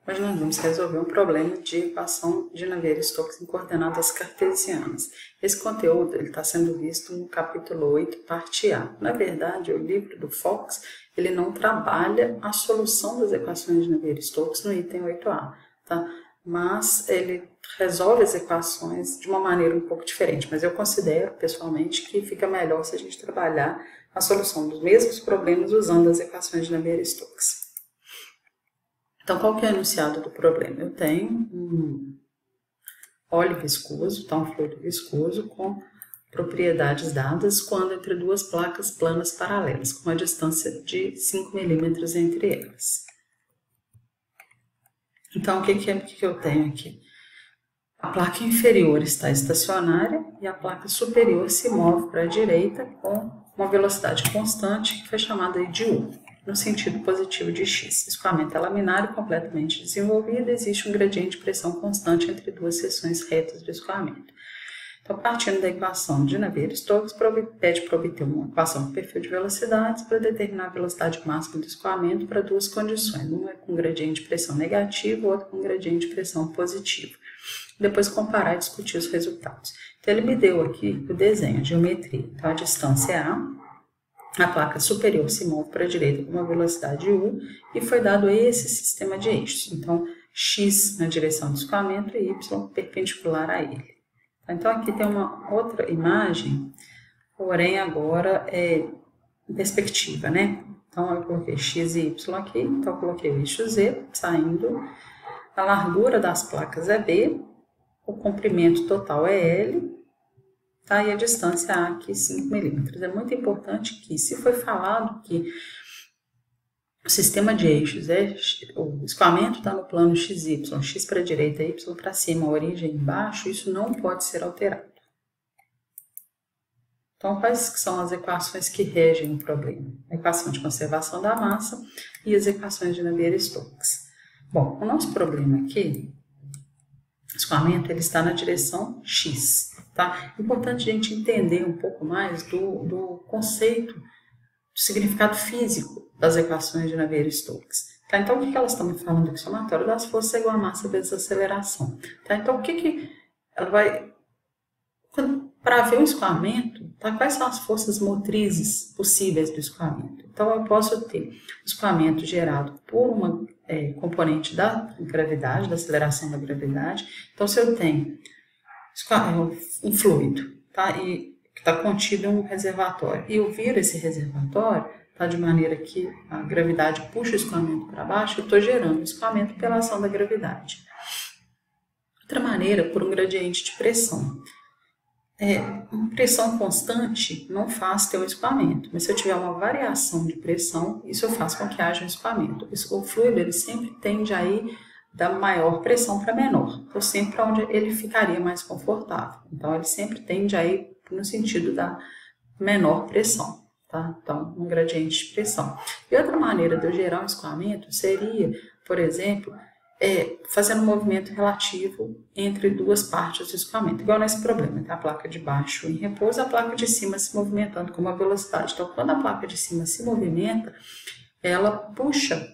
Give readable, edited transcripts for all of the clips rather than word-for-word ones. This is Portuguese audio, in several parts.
Hoje nós vamos resolver um problema de equação de Navier-Stokes em coordenadas cartesianas. Esse conteúdo está sendo visto no capítulo 8, parte A. Na verdade, o livro do Fox ele não trabalha a solução das equações de Navier-Stokes no item 8A, tá? Mas ele resolve as equações de uma maneira um pouco diferente. Mas eu considero, pessoalmente, que fica melhor se a gente trabalhar a solução dos mesmos problemas usando as equações de Navier-Stokes. Então, qual que é o enunciado do problema? Eu tenho um óleo viscoso, tá? Um fluido viscoso com propriedades dadas quando entre duas placas planas paralelas, com uma distância de 5 milímetros entre elas. Então, o que eu tenho aqui? A placa inferior está estacionária e a placa superior se move para a direita com uma velocidade constante que foi chamada de U, no sentido positivo de x. Escoamento é laminar e completamente desenvolvido, existe um gradiente de pressão constante entre duas seções retas de escoamento. Então, partindo da equação de Navier-Stokes, pede para obter uma equação de perfil de velocidades para determinar a velocidade máxima do escoamento para duas condições, uma com gradiente de pressão negativo, outra com gradiente de pressão positivo. Depois comparar e discutir os resultados. Então, ele me deu aqui o desenho, a geometria. Então, a distância é A placa superior se move para a direita com uma velocidade U e foi dado esse sistema de eixos. Então, x na direção do escoamento e y perpendicular a ele. Então, aqui tem uma outra imagem, porém agora é em perspectiva, né? Então, eu coloquei x e y aqui, então eu coloquei o eixo Z saindo, a largura das placas é B, o comprimento total é L, tá? E a distância A aqui 5 milímetros. É muito importante que, se foi falado que o sistema de eixos, o escoamento está no plano XY, x para a direita, y para cima, a origem embaixo, isso não pode ser alterado. Então, quais são as equações que regem o problema? A equação de conservação da massa e as equações de Navier-Stokes. Bom, o nosso problema aqui, o escoamento, ele está na direção x, tá? É importante a gente entender um pouco mais do conceito, do significado físico das equações de Navier-Stokes. Tá? Então, o que elas estão me falando aqui? Somatório das forças é igual a massa vezes a aceleração. Tá? Então, o que ela vai... Para ver o escoamento, tá? Quais são as forças motrizes possíveis do escoamento? Então, eu posso ter o escoamento gerado por uma componente da gravidade, da aceleração da gravidade. Então, se eu tenho um fluido, tá? E que está contido em um reservatório, e eu viro esse reservatório, tá? De maneira que a gravidade puxa o escoamento para baixo, eu estou gerando o escoamento pela ação da gravidade. Outra maneira, por um gradiente de pressão. Uma pressão constante não faz ter um escoamento, mas se eu tiver uma variação de pressão, isso faz com que haja um escoamento. O fluido ele sempre tende a ir da maior pressão para menor, então sempre para onde ele ficaria mais confortável. Então ele sempre tende a ir no sentido da menor pressão, tá? Então um gradiente de pressão. E outra maneira de eu gerar um escoamento seria, por exemplo, fazendo um movimento relativo entre duas partes do escoamento, igual nesse problema, tá? A placa de baixo em repouso, a placa de cima se movimentando com uma velocidade. Então, quando a placa de cima se movimenta, ela puxa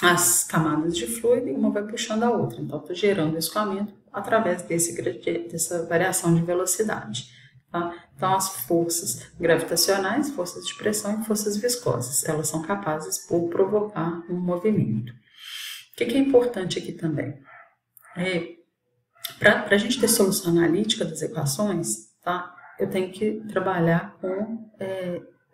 as camadas de fluido e uma vai puxando a outra. Então, estou gerando escoamento através dessa variação de velocidade. Tá? Então, as forças gravitacionais, forças de pressão e forças viscosas, elas são capazes por provocar um movimento. O que é importante aqui também? Para a gente ter solução analítica das equações, tá? Eu tenho que trabalhar com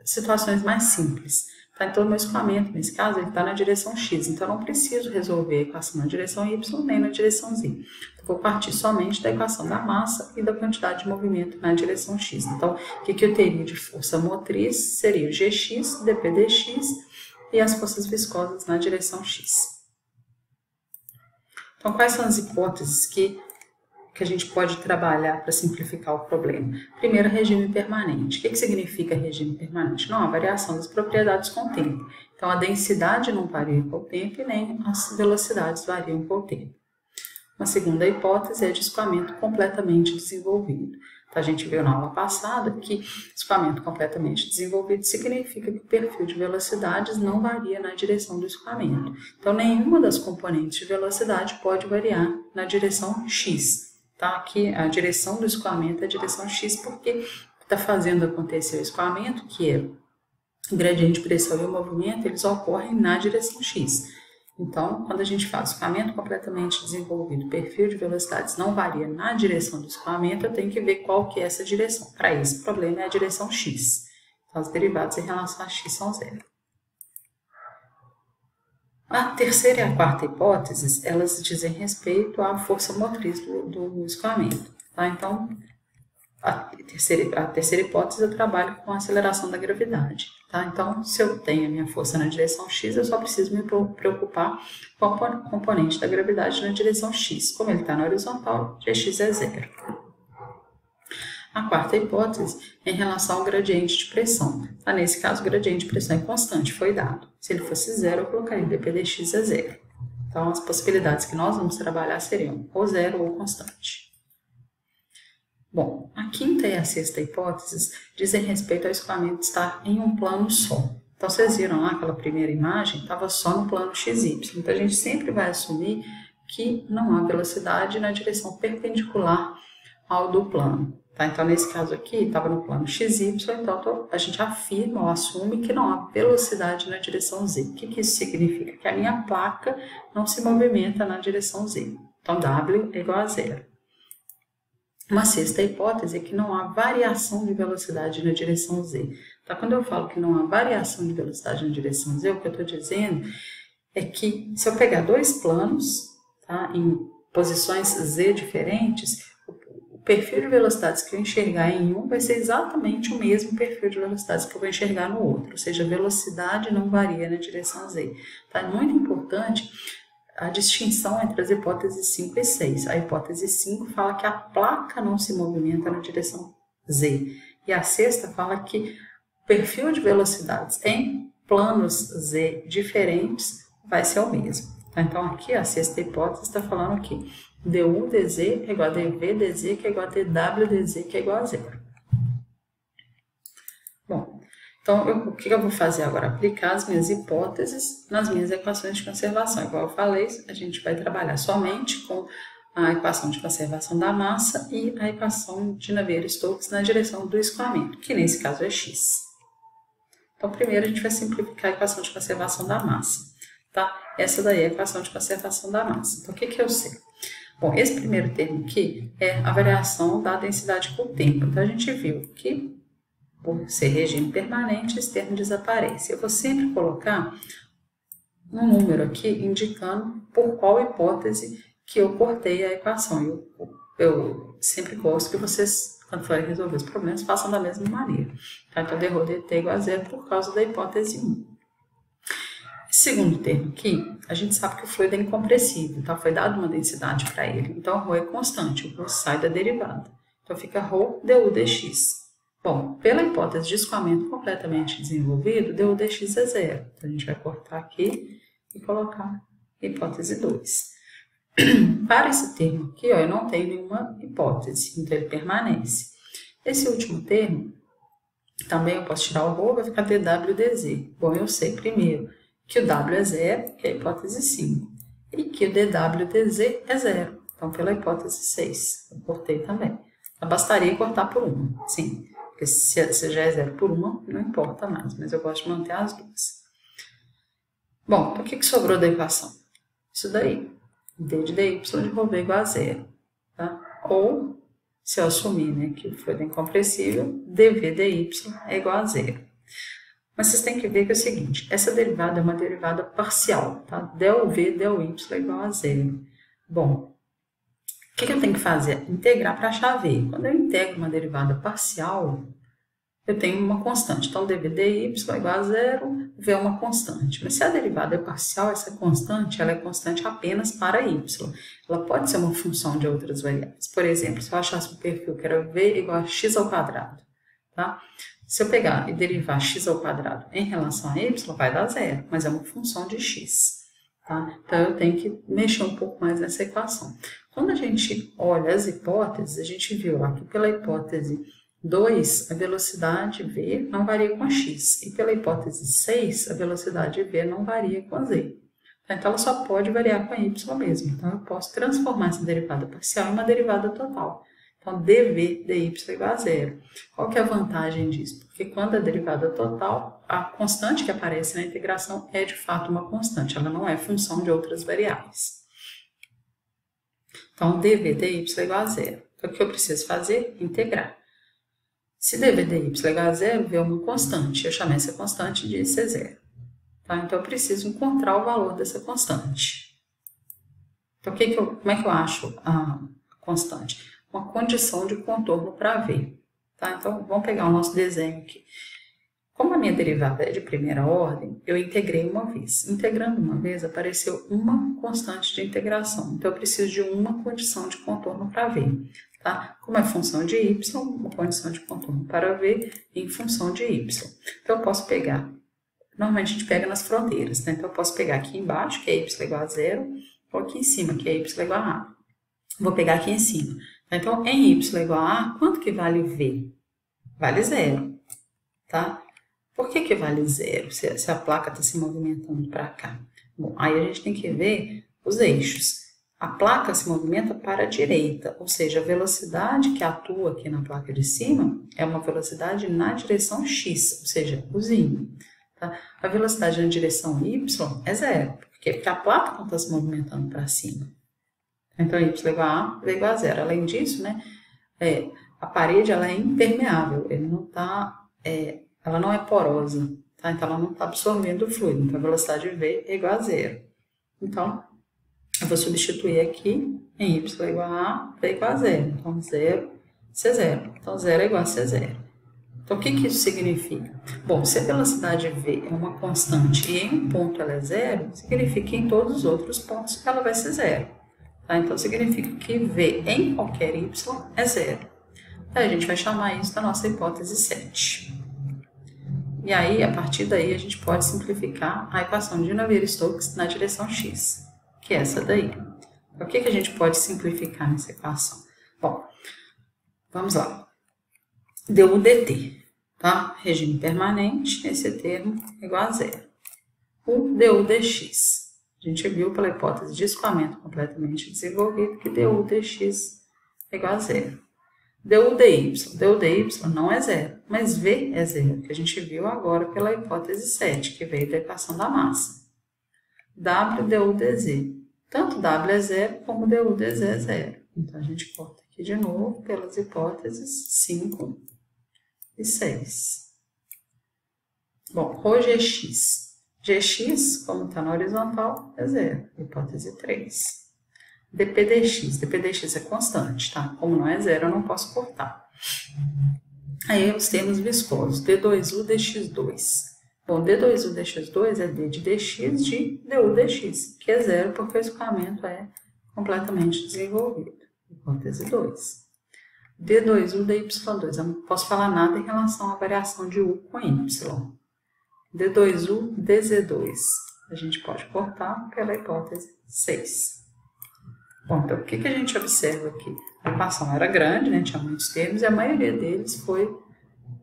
situações mais simples. Tá? Então, o meu escoamento, nesse caso, ele está na direção x. Então, eu não preciso resolver a equação na direção y nem na direção z. Então, vou partir somente da equação da massa e da quantidade de movimento na direção x. Então, o que eu teria de força motriz seria o gx, dp dx e as forças viscosas na direção x. Então, quais são as hipóteses que a gente pode trabalhar para simplificar o problema? Primeiro, regime permanente. O que significa regime permanente? Não, a variação das propriedades com o tempo. Então, a densidade não varia com o tempo e nem as velocidades variam com o tempo. Uma segunda hipótese é de escoamento completamente desenvolvido. A gente viu na aula passada que escoamento completamente desenvolvido significa que o perfil de velocidades não varia na direção do escoamento. Então, nenhuma das componentes de velocidade pode variar na direção x. Tá? Aqui a direção do escoamento é a direção x porque está fazendo acontecer o escoamento, que é o gradiente de pressão e o movimento, eles ocorrem na direção x. Então, quando a gente faz escoamento completamente desenvolvido, o perfil de velocidades não varia na direção do escoamento, eu tenho que ver qual que é essa direção. Para esse problema é a direção x. Então, os derivados em relação a x são zero. A terceira e a quarta hipóteses, elas dizem respeito à força motriz do escoamento. Tá? Então, a terceira hipótese eu trabalho com a aceleração da gravidade. Tá? Então, se eu tenho a minha força na direção x, eu só preciso me preocupar com a componente da gravidade na direção x. Como ele está na horizontal, gx é zero. A quarta hipótese é em relação ao gradiente de pressão. Tá? Nesse caso, o gradiente de pressão é constante, foi dado. Se ele fosse zero, eu colocaria dp dx é zero. Então, as possibilidades que nós vamos trabalhar seriam ou zero ou constante. Bom, a quinta e a sexta hipóteses dizem respeito ao escoamento estar em um plano só. Então, vocês viram lá aquela primeira imagem, estava só no plano XY. Então, a gente sempre vai assumir que não há velocidade na direção perpendicular ao do plano. Tá? Então, nesse caso aqui, estava no plano XY, então a gente afirma ou assume que não há velocidade na direção Z. O que isso significa? Que a minha placa não se movimenta na direção Z. Então, W é igual a zero. Uma sexta hipótese é que não há variação de velocidade na direção Z. Tá? Quando eu falo que não há variação de velocidade na direção Z, o que eu estou dizendo é que se eu pegar dois planos, tá, em posições Z diferentes, o perfil de velocidades que eu enxergar em um vai ser exatamente o mesmo perfil de velocidades que eu vou enxergar no outro. Ou seja, a velocidade não varia na direção Z. Tá? É muito importante a distinção entre as hipóteses 5 e 6. A hipótese 5 fala que a placa não se movimenta na direção Z. E a sexta fala que o perfil de velocidades em planos Z diferentes vai ser o mesmo. Então, aqui a sexta hipótese está falando que du dz é igual a dv dz, que é igual a dw dz, que é igual a zero. Bom, então, o que eu vou fazer agora? Aplicar as minhas hipóteses nas minhas equações de conservação. Igual eu falei, a gente vai trabalhar somente com a equação de conservação da massa e a equação de Navier-Stokes na direção do escoamento, que nesse caso é x. Então, primeiro a gente vai simplificar a equação de conservação da massa. Tá? Essa daí é a equação de conservação da massa. Então, o que eu sei? Bom, esse primeiro termo aqui é a variação da densidade com o tempo. Então, a gente viu que, por ser regime permanente, esse termo desaparece. Eu vou sempre colocar um número aqui indicando por qual hipótese que eu cortei a equação. Eu sempre gosto que vocês, quando forem resolver os problemas, façam da mesma maneira. Tá? Então, dr dt é igual a zero por causa da hipótese 1. Segundo termo aqui, a gente sabe que o fluido é incompressível, então foi dada uma densidade para ele. Então, ρ é constante, o ρ sai da derivada. Então, fica ρ du dx. Bom, pela hipótese de escoamento completamente desenvolvido, du dx é zero. Então, a gente vai cortar aqui e colocar hipótese 2. Para esse termo aqui, ó, eu não tenho nenhuma hipótese, então ele permanece. Esse último termo, também eu posso tirar o ρ, vai ficar dw dz. Bom, eu sei primeiro que o w é zero, que é a hipótese 5, e que o dw dz é zero. Então, pela hipótese 6, eu cortei também. Então, bastaria cortar por uma, sim. Porque se já é zero por uma, não importa mais, mas eu gosto de manter as duas. Bom, então o que sobrou da equação? Isso daí, d de dy de ρv é igual a zero. Tá? Ou, se eu assumir, né, que o fluido é incompressível, dv dy é igual a zero. Mas vocês têm que ver que é o seguinte, essa derivada é uma derivada parcial, tá? Del v, del y é igual a zero. Bom, o que eu tenho que fazer? Integrar para achar v. Quando eu integro uma derivada parcial, eu tenho uma constante. Então, dv dy é igual a zero, v é uma constante. Mas se a derivada é parcial, essa constante, ela é constante apenas para y. Ela pode ser uma função de outras variáveis. Por exemplo, se eu achasse um perfil que era v igual a x ao quadrado, tá? Se eu pegar e derivar x ao quadrado em relação a y, vai dar zero, mas é uma função de x. Tá? Então, eu tenho que mexer um pouco mais nessa equação. Quando a gente olha as hipóteses, a gente viu lá que pela hipótese 2, a velocidade v não varia com x, e pela hipótese 6, a velocidade v não varia com z. Então, ela só pode variar com a y mesmo. Então, eu posso transformar essa derivada parcial em uma derivada total. Então, dv dy é igual a zero. Qual que é a vantagem disso? Porque quando a derivada é total, a constante que aparece na integração é de fato uma constante, ela não é função de outras variáveis. Então, dv dy é igual a zero. Então, o que eu preciso fazer? Integrar. Se dv dy é igual a zero, v é uma constante. Eu chamei essa constante de C0. Tá? Então, eu preciso encontrar o valor dessa constante. Então, como é que eu acho a constante? Uma condição de contorno para V. Tá? Então, vamos pegar o nosso desenho aqui. Como a minha derivada é de primeira ordem, eu integrei uma vez. Integrando uma vez, apareceu uma constante de integração. Então, eu preciso de uma condição de contorno para V. Tá? Como é função de y, uma condição de contorno para V em função de y. Então, eu posso pegar... Normalmente, a gente pega nas fronteiras. Né? Então, eu posso pegar aqui embaixo, que é y igual a zero, ou aqui em cima, que é y igual a a. Vou pegar aqui em cima. Então, em y igual a a, quanto que vale v? Vale zero, tá? Por que vale zero se a placa está se movimentando para cá? Bom, aí a gente tem que ver os eixos. A placa se movimenta para a direita, ou seja, a velocidade que atua aqui na placa de cima é uma velocidade na direção x, ou seja, o zinho. Tá? A velocidade na direção y é zero, porque a placa não está se movimentando para cima. Então, y igual a a, v igual a zero. Além disso, né, a parede ela é impermeável, ela não é porosa, tá? Então ela não está absorvendo o fluido. Então, a velocidade v é igual a zero. Então, eu vou substituir aqui em y igual a a, v igual a zero. Então, zero, C0. Então, zero é igual a C0. Então, o que isso significa? Bom, se a velocidade v é uma constante e em um ponto ela é zero, significa que em todos os outros pontos ela vai ser zero. Tá? Então, significa que v em qualquer y é zero. Então, a gente vai chamar isso da nossa hipótese 7. E aí, a partir daí, a gente pode simplificar a equação de Navier-Stokes na direção x, que é essa daí. Então, o que a gente pode simplificar nessa equação? Bom, vamos lá. Du dt, tá? Regime permanente, esse termo é igual a zero. O du dx. A gente viu pela hipótese de escoamento completamente desenvolvido que du dx é igual a zero. Du dy não é zero, mas v é zero, que a gente viu agora pela hipótese 7, que veio da equação da massa. W du dz. Tanto w é zero como du dz é zero. Então, a gente corta aqui de novo pelas hipóteses 5 e 6. Bom, rho gx. Gx, como está na horizontal, é zero. Hipótese 3. dp dx. dp dx é constante, tá? Como não é zero, eu não posso cortar. Aí, os termos viscosos. d2u dx2. Bom, d2u dx2 é d de dx de du dx, que é zero porque o escoamento é completamente desenvolvido. Hipótese 2. d2u dy2. Eu não posso falar nada em relação à variação de u com y. d2u dz2. A gente pode cortar pela hipótese 6. Bom, então o que a gente observa aqui? A equação era grande, né? Tinha muitos termos e a maioria deles foi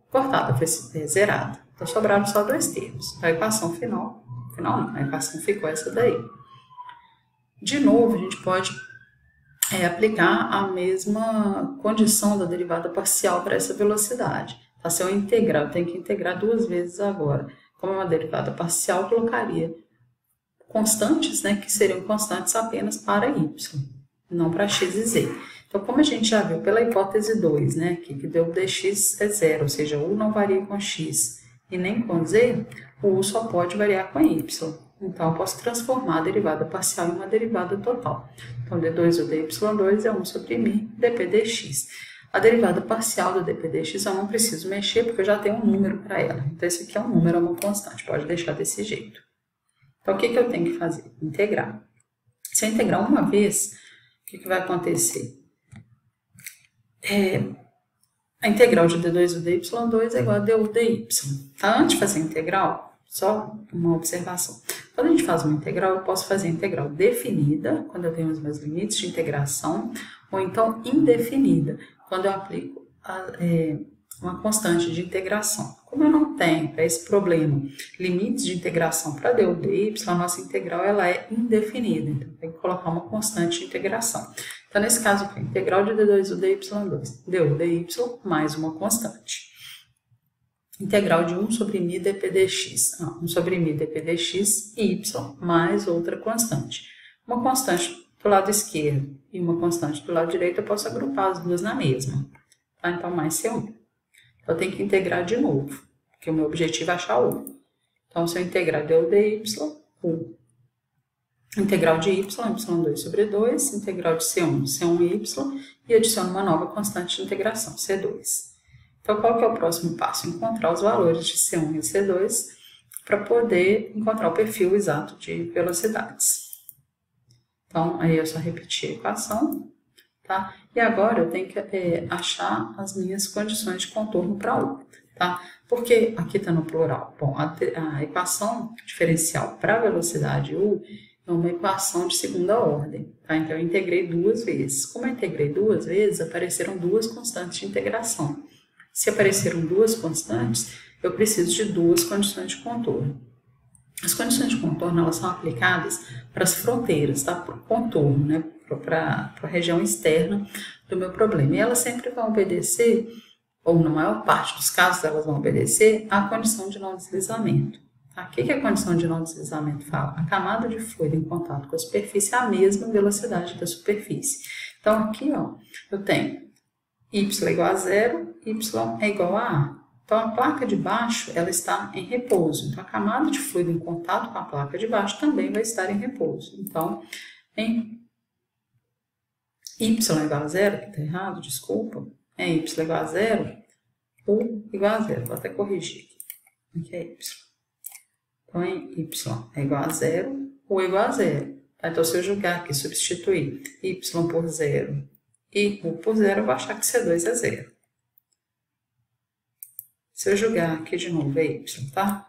cortada, foi zerada. Então sobraram só 2 termos. A equação final não, a equação ficou essa daí. De novo, a gente pode aplicar a mesma condição da derivada parcial para essa velocidade. Tá? Se eu integrar, eu tenho que integrar 2 vezes agora. Como é uma derivada parcial, eu colocaria constantes, né, que seriam constantes apenas para y, não para x e z. Então, como a gente já viu pela hipótese 2, né, que du dx é zero, ou seja, u não varia com x e nem com z, o u só pode variar com y. Então, eu posso transformar a derivada parcial em uma derivada total. Então, d2u dy2 é 1 sobre μ dp dx. A derivada parcial do dp dx eu não preciso mexer, porque eu já tenho um número para ela. Então, esse aqui é um número, é uma constante, pode deixar desse jeito. Então, o que eu tenho que fazer? Integrar. Se eu integrar uma vez, o que vai acontecer? A integral de d2u dy2 é igual a du dy. Tá? Antes de fazer a integral, só uma observação. Quando a gente faz uma integral, eu posso fazer a integral definida, quando eu tenho os meus limites de integração, ou então indefinida, quando eu aplico uma constante de integração. Como eu não tenho, para esse problema, limites de integração para d ou dy, a nossa integral ela é indefinida, então tem que colocar uma constante de integração. Então, nesse caso aqui, a integral de d2 ou dy2, d ou dy mais uma constante. Integral de 1 sobre mi dp dx, 1 sobre mi dp dx, y, mais outra constante. Uma constante do lado esquerdo e uma constante do lado direito, eu posso agrupar as duas na mesma. Tá? Então, mais C1. Eu tenho que integrar de novo, porque o meu objetivo é achar U. Então, se eu integrar d ou dy, U. Integral de y, y2 sobre 2, integral de C1, C1y, e adiciono uma nova constante de integração, C2. Então, qual que é o próximo passo? Encontrar os valores de C1 e C2 para poder encontrar o perfil exato de velocidades. Então, aí eu só repetir a equação, tá? E agora eu tenho que achar as minhas condições de contorno para U, tá? Porque aqui está no plural. Bom, a equação diferencial para a velocidade U é uma equação de segunda ordem, tá? Então, eu integrei duas vezes. Como eu integrei duas vezes, apareceram duas constantes de integração. Se apareceram duas constantes, eu preciso de duas condições de contorno. As condições de contorno elas são aplicadas para as fronteiras, tá? Para o contorno, né? Para a região externa do meu problema. E elas sempre vão obedecer, ou na maior parte dos casos elas vão obedecer, à condição de não deslizamento. Tá? O que a condição de não deslizamento fala? A camada de fluido em contato com a superfície é a mesma velocidade da superfície. Então, aqui, ó, eu tenho y é igual a zero, y é igual a A. Então, a placa de baixo ela está em repouso. Então, a camada de fluido em contato com a placa de baixo também vai estar em repouso. Então, em y é igual a zero, que está errado, desculpa. Em y é igual a zero, U igual a zero. Vou até corrigir aqui. Aqui é y. Então, em y é igual a zero, U é igual a zero. Então, se eu jogar aqui, substituir y por zero e U por zero, eu vou achar que C2 é zero. Se eu jogar aqui de novo é y, tá?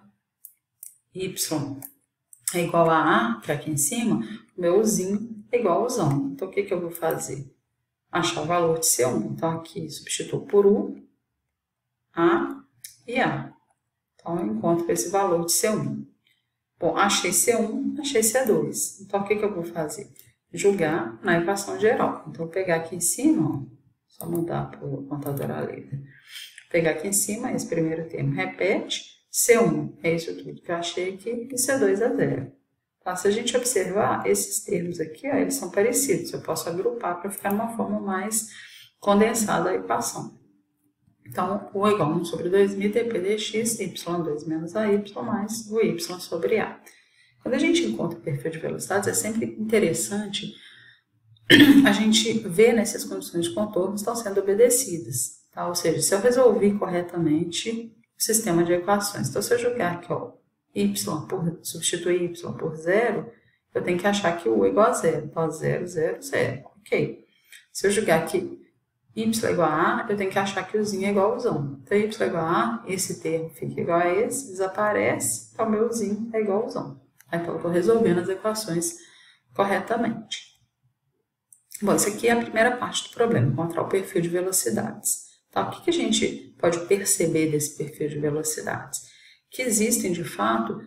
Y é igual a A, para aqui em cima, o meu Uzinho é igual a Uzão. Então, o que eu vou fazer? Achar o valor de C1. Então, aqui substituo por U, A e A. Então, eu encontro esse valor de C1. Bom, achei C1, achei C2. Então, o que eu vou fazer? Jogar na equação geral. Então, vou pegar aqui em cima, ó, só mudar para o contador a letra. Pegar aqui em cima esse primeiro termo, repete, C1 é isso tudo que eu achei aqui, e C2 é zero. Tá? Se a gente observar, esses termos aqui, ó, eles são parecidos, eu posso agrupar para ficar uma forma mais condensada a equação. Então, U é igual a 1 sobre 2.000 dp dx, y2 menos AY mais o y sobre A. Quando a gente encontra o perfil de velocidades, é sempre interessante a gente ver nessas condições de contorno estão sendo obedecidas. Tá? Ou seja, se eu resolvi corretamente o sistema de equações, então se eu jogar aqui, ó, substituir y por zero, eu tenho que achar que U é igual a zero. Então, 0, 0, 0. Ok. Se eu jogar aqui y é igual a A, eu tenho que achar que Uzinho é igual a Uzão. Então, y é igual a A, esse termo fica igual a esse, desaparece, então meu Uzinho é igual a Uzão. Então, eu estou resolvendo as equações corretamente. Bom, isso aqui é a primeira parte do problema, encontrar o perfil de velocidades. Tá? O que a gente pode perceber desse perfil de velocidades? Que existem, de fato,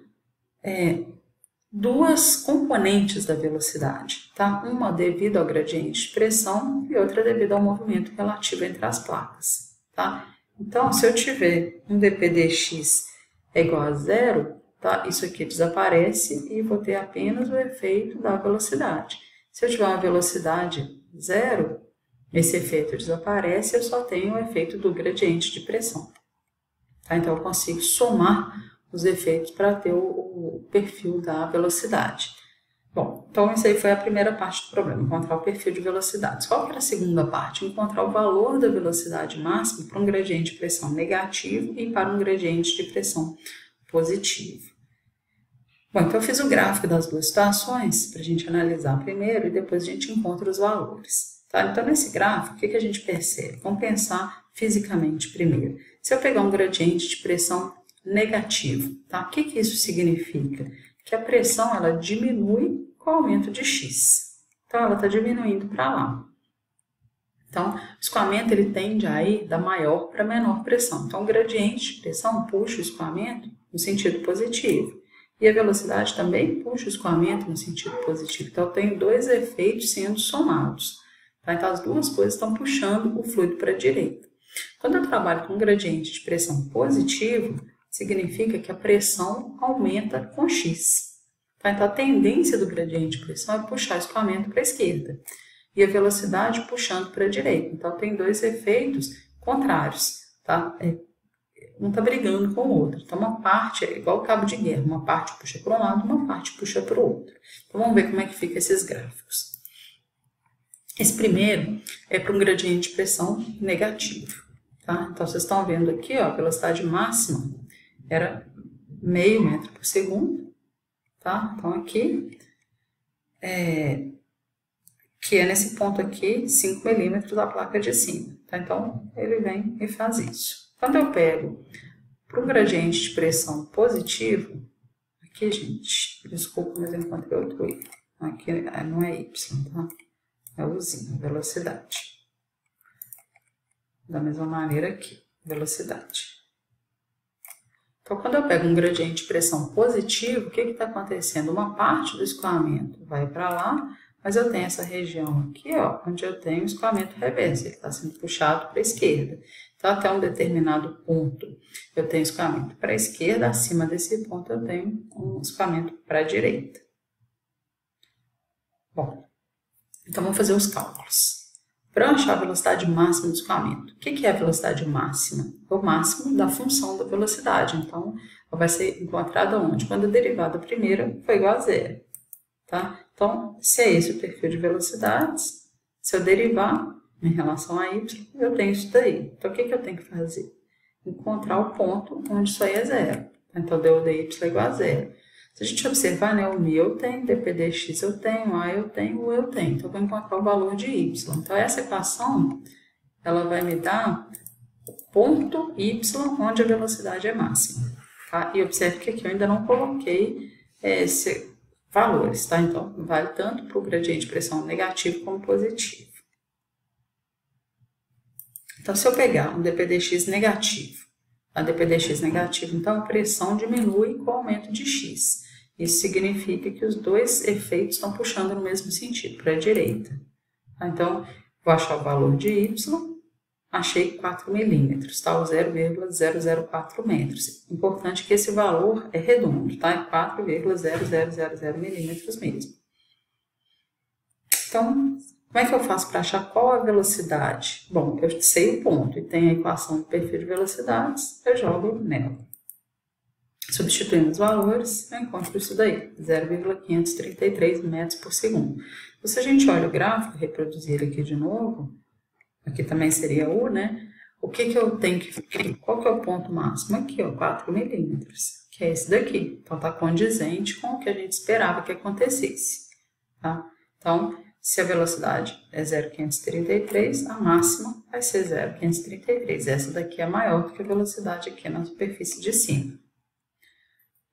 duas componentes da velocidade. Tá? Uma devido ao gradiente de pressão e outra devido ao movimento relativo entre as placas. Tá? Então, se eu tiver um dp dx é igual a zero, tá? Isso aqui desaparece e vou ter apenas o efeito da velocidade. Se eu tiver uma velocidade zero, esse efeito desaparece e eu só tenho o efeito do gradiente de pressão. Tá? Então, eu consigo somar os efeitos para ter o perfil da velocidade. Bom, então isso aí foi a primeira parte do problema, encontrar o perfil de velocidades. Qual que era a segunda parte? Encontrar o valor da velocidade máxima para um gradiente de pressão negativo e para um gradiente de pressão positivo. Bom, então eu fiz o gráfico das duas situações para a gente analisar primeiro e depois a gente encontra os valores. Tá? Então, nesse gráfico, o que a gente percebe? Vamos pensar fisicamente primeiro. Se eu pegar um gradiente de pressão negativo, tá? O que isso significa? que a pressão ela diminui com o aumento de x. Então, ela está diminuindo para lá. Então, o escoamento ele tende a ir da maior para menor pressão. Então, o gradiente de pressão puxa o escoamento no sentido positivo. E a velocidade também puxa o escoamento no sentido positivo. Então, eu tenho dois efeitos sendo somados. Tá? Então, as duas coisas estão puxando o fluido para a direita. Quando eu trabalho com um gradiente de pressão positivo, significa que a pressão aumenta com x. Tá? Então, a tendência do gradiente de pressão é puxar o escoamento para a esquerda. E a velocidade puxando para a direita. Então, tem dois efeitos contrários. Tá? Um está brigando com o outro. Então, uma parte é igual o cabo de guerra. Uma parte puxa para um lado, uma parte puxa para o outro. Então, vamos ver como é que fica esses gráficos. Esse primeiro é para um gradiente de pressão negativo. Tá? Então, vocês estão vendo aqui, ó, a velocidade máxima era meio metro por segundo. Tá? Então, aqui que é nesse ponto aqui, 5 milímetros da placa de cima. Tá? Então, ele vem e faz isso. Quando eu pego para um gradiente de pressão positivo, aqui, gente, desculpa, mas eu encontrei outro erro. Aqui não é y, tá? É uzinho, velocidade. Da mesma maneira aqui, velocidade. Então, quando eu pego um gradiente de pressão positivo, o que está acontecendo? Uma parte do escoamento vai para lá, mas eu tenho essa região aqui, ó, onde eu tenho o escoamento reverso, ele está sendo puxado para a esquerda. Então, até um determinado ponto, eu tenho escoamento para a esquerda, acima desse ponto eu tenho um escoamento para a direita. Bom, então vamos fazer os cálculos. Para eu achar a velocidade máxima do escoamento, o que é a velocidade máxima? É o máximo da função da velocidade, então ela vai ser encontrada onde? Quando a derivada primeira for igual a zero. Tá? Então, se é esse o perfil de velocidades, se eu derivar em relação a y, eu tenho isso daí. Então, o que eu tenho que fazer? Encontrar o ponto onde isso aí é zero. Então, deu dy é igual a zero. Se a gente observar, né, o mi eu tenho, dp dx eu tenho, a eu tenho, o eu tenho. Então, eu vou encontrar o valor de y. Então, essa equação, ela vai me dar o ponto y onde a velocidade é máxima. Tá? E observe que aqui eu ainda não coloquei esse valores, tá? Então, vale tanto para o gradiente de pressão negativo como positivo. Então, se eu pegar um dp dx negativo, a dp dx negativo, então a pressão diminui com o aumento de x. Isso significa que os dois efeitos estão puxando no mesmo sentido, para a direita. Tá? Então, vou achar o valor de y, achei 4 milímetros, tá? O 0,004 metros. Importante que esse valor é redondo, tá? É 4,0000 milímetros mesmo. Então, como é que eu faço para achar qual a velocidade? Bom, eu sei o ponto e tenho a equação do perfil de velocidades, eu jogo nela. Substituindo os valores, eu encontro isso daí, 0,533 metros por segundo. Se a gente olha o gráfico, reproduzir ele aqui de novo, aqui também seria U, né? O que eu tenho que... Qual que é o ponto máximo? Aqui, ó, 4 milímetros, que é esse daqui. Então, está condizente com o que a gente esperava que acontecesse, tá? Então, se a velocidade é 0,533, a máxima vai ser 0,533. Essa daqui é maior do que a velocidade aqui na superfície de cima.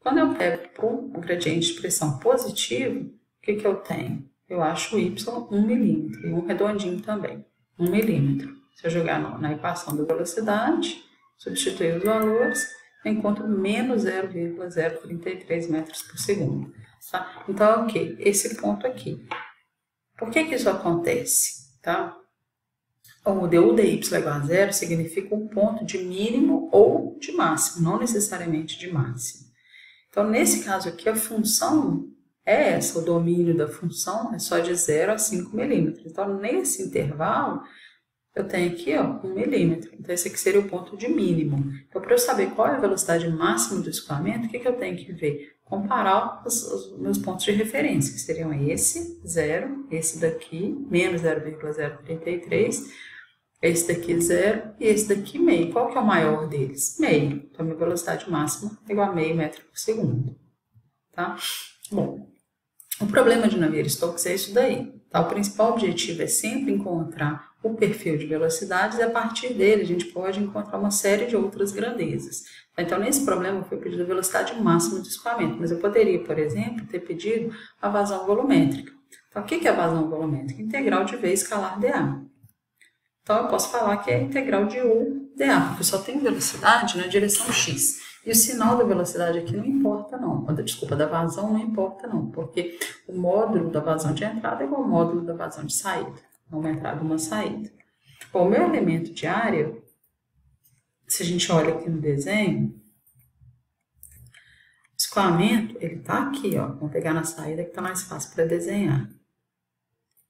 Quando eu pego para um gradiente de pressão positivo, o que eu tenho? Eu acho o y 1 milímetro, e um redondinho também. 1 milímetro. Se eu jogar na equação da velocidade, substituir os valores, eu encontro menos 0,033 metros por segundo. Tá? Então, ok, esse ponto aqui. Por que isso acontece? Tá? O du dy igual a zero significa um ponto de mínimo ou de máximo, não necessariamente de máximo. Então, nesse caso aqui, a função é essa, o domínio da função é só de 0 a 5 milímetros. Então, nesse intervalo, eu tenho aqui, ó, 1 milímetro. Então, esse aqui seria o ponto de mínimo. Então, para eu saber qual é a velocidade máxima do escoamento, o que eu tenho que ver? Comparar os meus pontos de referência, que seriam esse, 0, esse daqui, menos 0,033, esse daqui 0 e esse daqui meio. Qual que é o maior deles? Meio. Então, a minha velocidade máxima é igual a meio metro por segundo. Tá? Bom, O problema de Navier-Stokes é isso daí. Tá? O principal objetivo é sempre encontrar o perfil de velocidades e a partir dele a gente pode encontrar uma série de outras grandezas. Então, nesse problema foi pedido a velocidade máxima de escoamento, mas eu poderia, por exemplo, ter pedido a vazão volumétrica. Então, o que é a vazão volumétrica? Integral de V escalar dA. Então, eu posso falar que é a integral de U dA, porque só tem velocidade na direção x. E o sinal da velocidade aqui não importa não, desculpa, da vazão não importa não, porque o módulo da vazão de entrada é igual ao módulo da vazão de saída. Uma entrada e uma saída. Bom, o meu elemento de área, se a gente olha aqui no desenho, o escoamento, ele está aqui, ó. Vamos pegar na saída que está mais fácil para desenhar.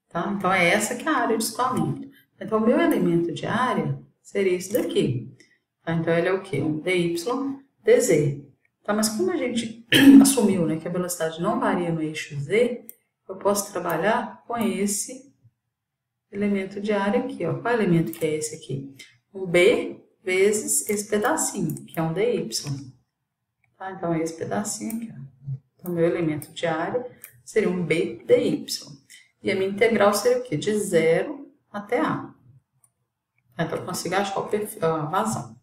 Tá? Então, é essa que é a área de escoamento. Então, o meu elemento de área seria isso daqui. Tá? Então, ele é o quê? Um dy dz. Tá? Mas como a gente assumiu, né, que a velocidade não varia no eixo z, eu posso trabalhar com esse elemento de área aqui. Ó. Qual elemento que é esse aqui? Um b vezes esse pedacinho, que é um dy. Tá? Então, é esse pedacinho aqui. Ó. Então, meu elemento de área seria um b dy. E a minha integral seria o quê? De 0 até a. Então, eu consigo achar o perfil, a vazão.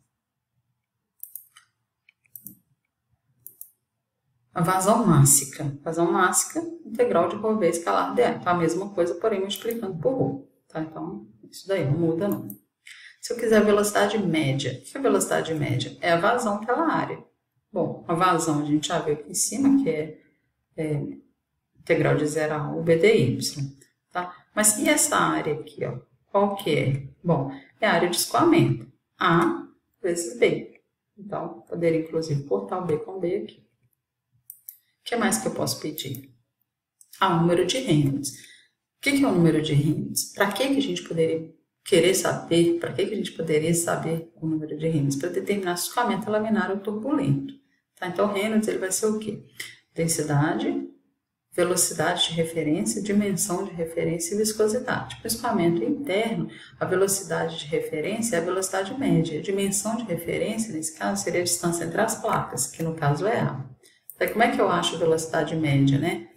A vazão mássica. Vazão mássica, integral de ρ escalar dA. Então, a mesma coisa, porém, multiplicando por ρ. Tá? Então, isso daí não muda, não. Se eu quiser a velocidade média, o que é a velocidade média? É a vazão pela área. Bom, a vazão a gente já viu aqui em cima, que é integral de 0 a u bdy. Tá? Mas e essa área aqui, ó? Qual que é? Bom, é a área de escoamento. A vezes B. Então, poderia, inclusive, cortar o B com B aqui. O que mais que eu posso pedir? O número de Reynolds. O que é o número de Reynolds? Para que a gente poderia querer saber? Para que a gente poderia saber o número de Reynolds? Para determinar se o escoamento é laminar ou turbulento. Tá? Então, o Reynolds ele vai ser o quê? Densidade, velocidade de referência, dimensão de referência e viscosidade. Para o escoamento interno, a velocidade de referência é a velocidade média. A dimensão de referência, nesse caso, seria a distância entre as placas, que no caso é A. Então, como é que eu acho a velocidade média, né?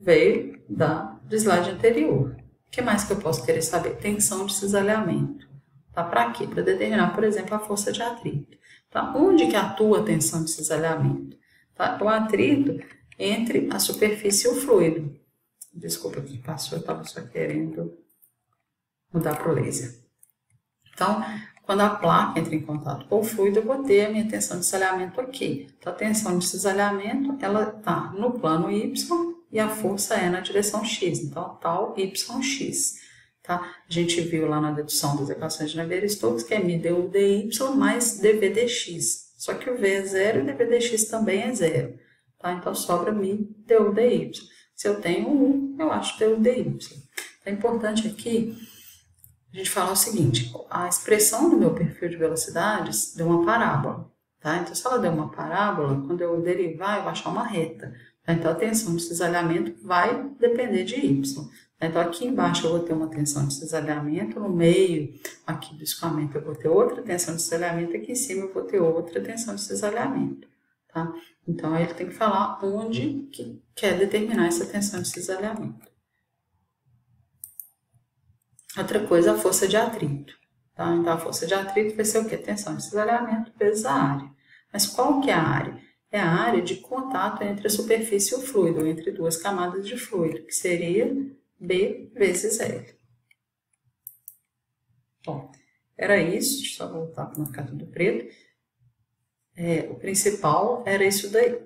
Veio do slide anterior. O que mais que eu posso querer saber? Tensão de cisalhamento. Tá? Para quê? Para determinar, por exemplo, a força de atrito. Tá? Onde que atua a tensão de cisalhamento? Tá? O atrito entre a superfície e o fluido. Desculpa que passou, eu estava só querendo mudar para o laser. Então, quando a placa entra em contato com o fluido, eu vou ter a minha tensão de cisalhamento aqui. Então, a tensão de cisalhamento, ela está no plano Y e a força é na direção X. Então, tal YX. Tá? A gente viu lá na dedução das equações de Navier-Stokes que é μ du dy mais dv dx. Só que o V é zero e o dv dx também é zero. Tá? Então, sobra μ du dy. Se eu tenho 1, eu acho du dy. É importante aqui a gente falar o seguinte, a expressão do meu perfil de velocidades deu uma parábola. Tá? Então, se ela deu uma parábola, quando eu derivar, eu vou achar uma reta. Tá? Então, a tensão de cisalhamento vai depender de y. Tá? Então, aqui embaixo eu vou ter uma tensão de cisalhamento, no meio aqui do escoamento eu vou ter outra tensão de cisalhamento, aqui em cima eu vou ter outra tensão de cisalhamento. Tá? Então, aí ele tem que falar onde que quer determinar essa tensão de cisalhamento. Outra coisa, a força de atrito. Tá? Então, a força de atrito vai ser o quê? Tensão de cisalhamento vezes a área. Mas qual que é a área? É a área de contato entre a superfície e o fluido, entre duas camadas de fluido, que seria B vezes L. Bom, era isso. Deixa eu só voltar para não ficar tudo preto. O principal era isso daí.